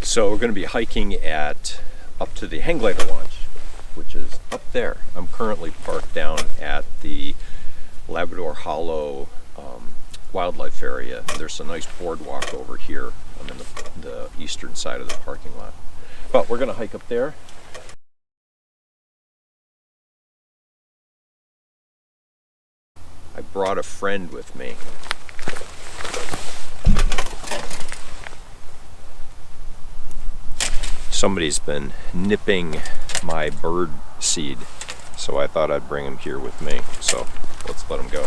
So we're going to be hiking up to the hang glider launch, which is up there. I'm currently parked down at the Labrador Hollow wildlife area. There's a nice boardwalk over here. I'm in the eastern side of the parking lot. But we're going to hike up there. I brought a friend with me. Somebody's been nipping my bird seed, so I thought I'd bring him here with me. So let's let him go.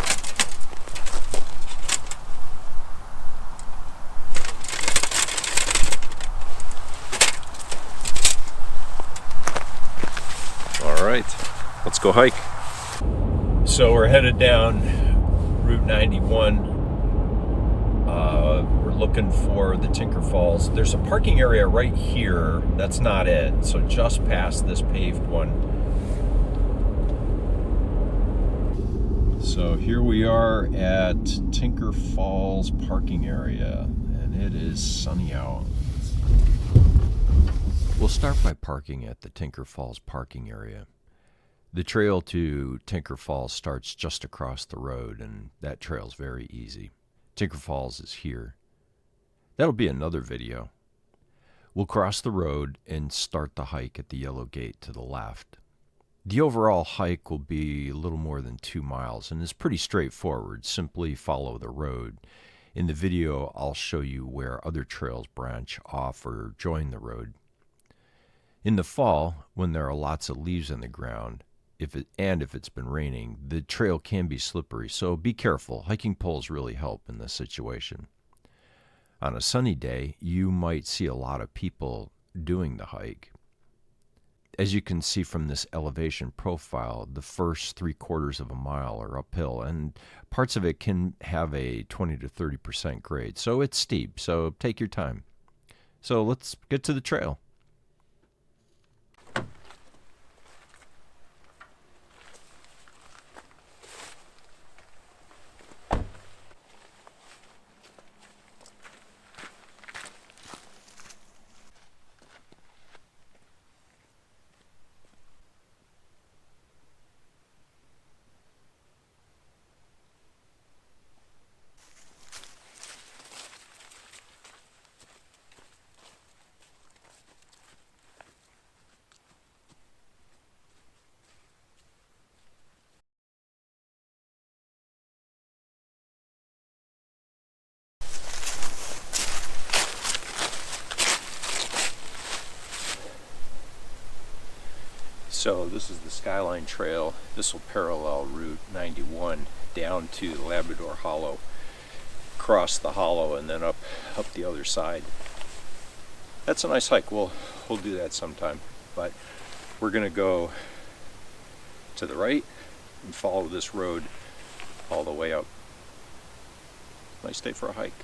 All right, let's go hike. So we're headed down Route 91. We're looking for the Tinker Falls. There's a parking area right here. That's not it. So just past this paved one. So here we are at Tinker Falls parking area, and it is sunny out. We'll start by parking at the Tinker Falls parking area. The trail to Tinker Falls starts just across the road, and that trail's very easy. Tinker Falls is here. That'll be another video. We'll cross the road and start the hike at the yellow gate to the left. The overall hike will be a little more than 2 miles and is pretty straightforward. Simply follow the road. In the video, I'll show you where other trails branch off or join the road. In the fall, when there are lots of leaves on the ground, if it's been raining, the trail can be slippery, so be careful. Hiking poles really help in this situation. On a sunny day, you might see a lot of people doing the hike. As you can see from this elevation profile, the first 3/4 of a mile are uphill, and parts of it can have a 20 to 30% grade, so it's steep, so take your time. So let's get to the trail. So this is the Skyline Trail. This will parallel Route 91 down to the Labrador Hollow, cross the hollow, and then up the other side. That's a nice hike. We'll do that sometime. But we're gonna go to the right and follow this road all the way up. Nice day for a hike.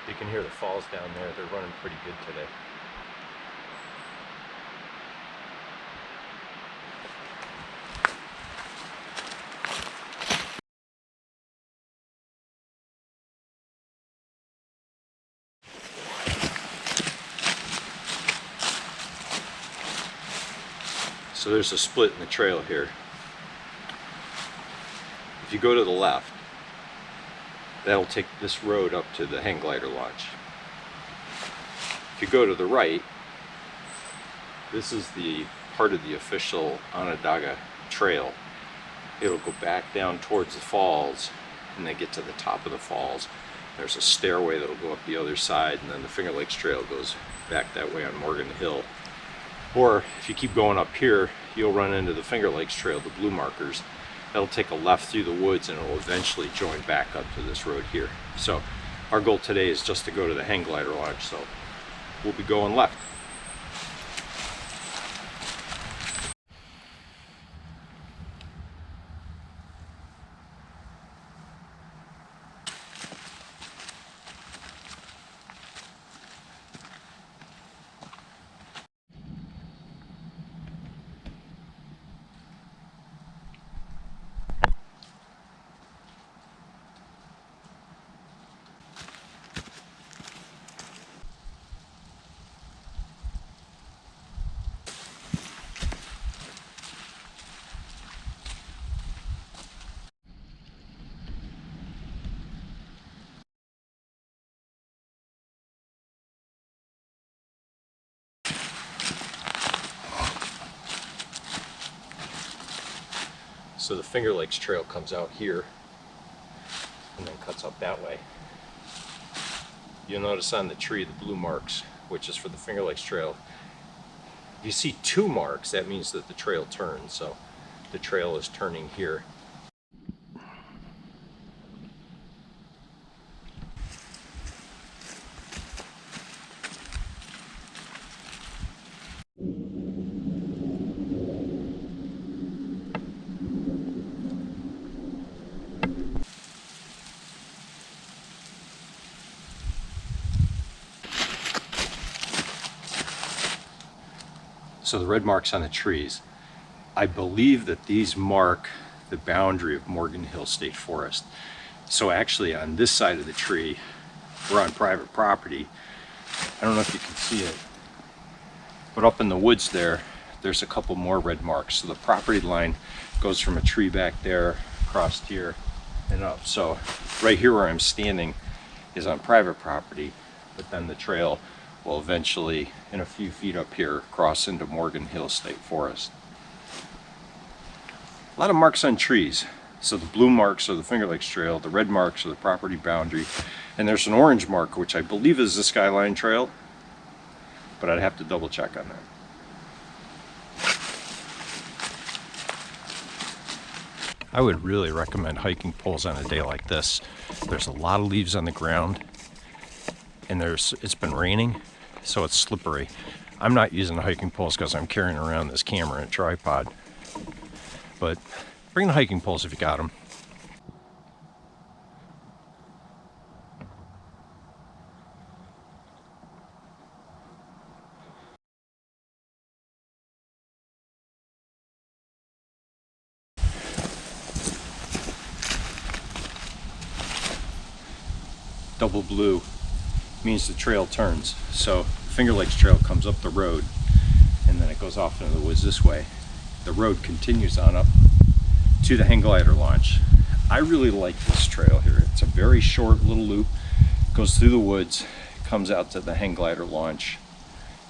You can hear the falls down there. They're running pretty good today. So there's a split in the trail here. If you go to the left, that'll take this road up to the hang glider launch. If you go to the right, this is the part of the official Onondaga Trail. It'll go back down towards the falls and then get to the top of the falls. There's a stairway that'll go up the other side, and then the Finger Lakes Trail goes back that way on Morgan Hill. Or if you keep going up here, you'll run into the Finger Lakes Trail, the blue markers. That'll take a left through the woods and it will eventually join back up to this road here. So our goal today is just to go to the hang glider launch, so we'll be going left. So the Finger Lakes Trail comes out here and then cuts up that way. You'll notice on the tree the blue marks, which is for the Finger Lakes Trail. If you see 2 marks, that means that the trail turns. So the trail is turning here. So the red marks on the trees, I believe that these mark the boundary of Morgan Hill State Forest. So actually on this side of the tree, we're on private property. I don't know if you can see it, but up in the woods there's a couple more red marks. So the property line goes from a tree back there across here and up. So right here where I'm standing is on private property, but then the trail will eventually, in a few feet up here, cross into Morgan Hill State Forest. A lot of marks on trees. So the blue marks are the Finger Lakes Trail, the red marks are the property boundary, and there's an orange mark, which I believe is the Skyline Trail, but I'd have to double check on that. I would really recommend hiking poles on a day like this. There's a lot of leaves on the ground, and it's been raining, so it's slippery. I'm not using the hiking poles because I'm carrying around this camera and a tripod, but bring the hiking poles if you got them. Double blue means the trail turns. So Finger Lakes Trail comes up the road and then it goes off into the woods this way. The road continues on up to the hang glider launch. I really like this trail here. It's a very short little loop, goes through the woods, comes out to the hang glider launch,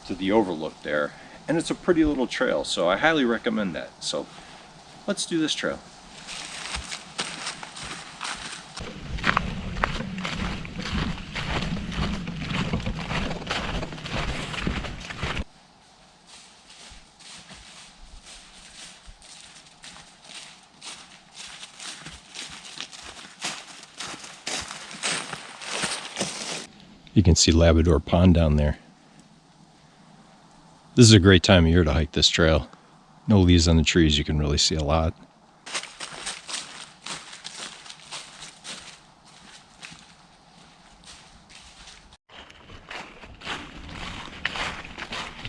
to the overlook there, and it's a pretty little trail, so I highly recommend that. So let's do this trail. You can see Labrador Pond down there. This is a great time of year to hike this trail. No leaves on the trees, you can really see a lot.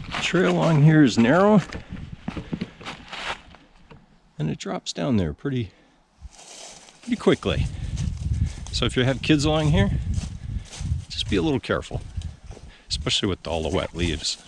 The trail along here is narrow, and it drops down there pretty quickly. So if you have kids along here, just be a little careful, especially with all the wet leaves.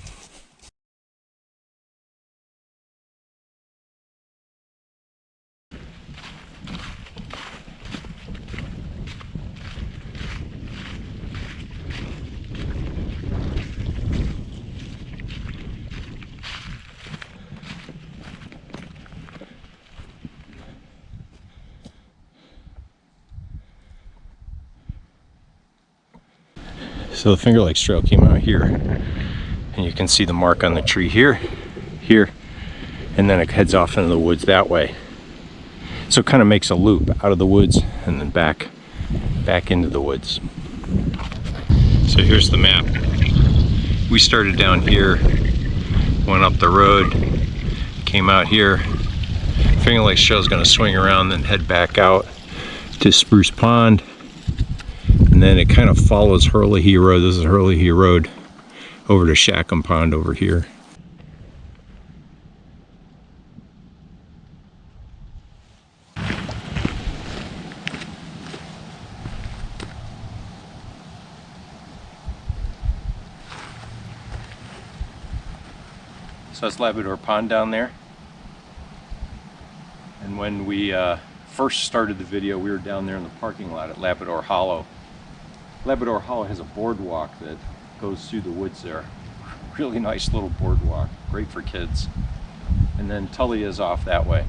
So the Finger Lakes Trail came out here, and you can see the mark on the tree here, and then it heads off into the woods that way. So it kind of makes a loop out of the woods and then back into the woods. So here's the map. We started down here, went up the road, came out here. Finger Lakes Trail is going to swing around, then head back out to Spruce Pond, and then it kind of follows Hurley Road. This is Hurley Road over to Shackham Pond over here. So that's Labrador Pond down there. And when we first started the video, we were down there in the parking lot at Labrador Hollow. Labrador Hollow has a boardwalk that goes through the woods there. Really nice little boardwalk, great for kids. And then Tully is off that way.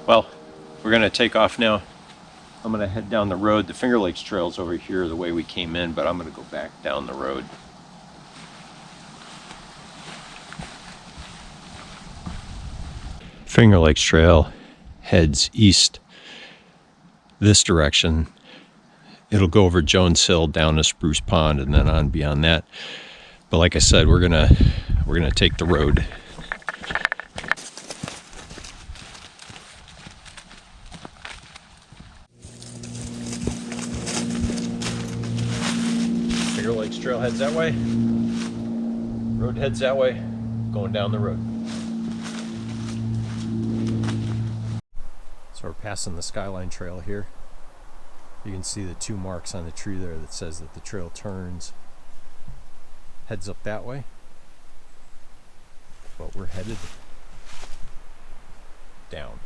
Well, we're going to take off now. I'm going to head down the road. The Finger Lakes Trail's over here the way we came in, but I'm going to go back down the road. Finger Lakes Trail heads east this direction. It'll go over Jones Hill down to Spruce Pond and then on beyond that. But like I said, we're gonna take the road. Finger Lakes Trail heads that way. Road heads that way. Going down the road. So we're passing the Skyline Trail here. You can see the two marks on the tree there that says that the trail turns, heads up that way. But we're headed down.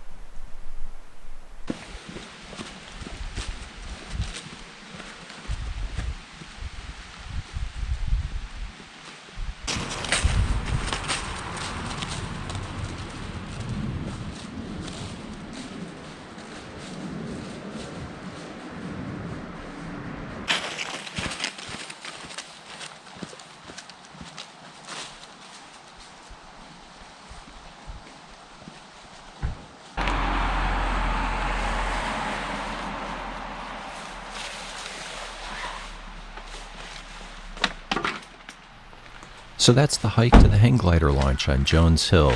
So that's the hike to the hang glider launch on Jones Hill.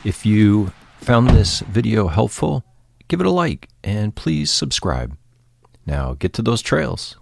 If you found this video helpful, give it a like and please subscribe. Now get to those trails.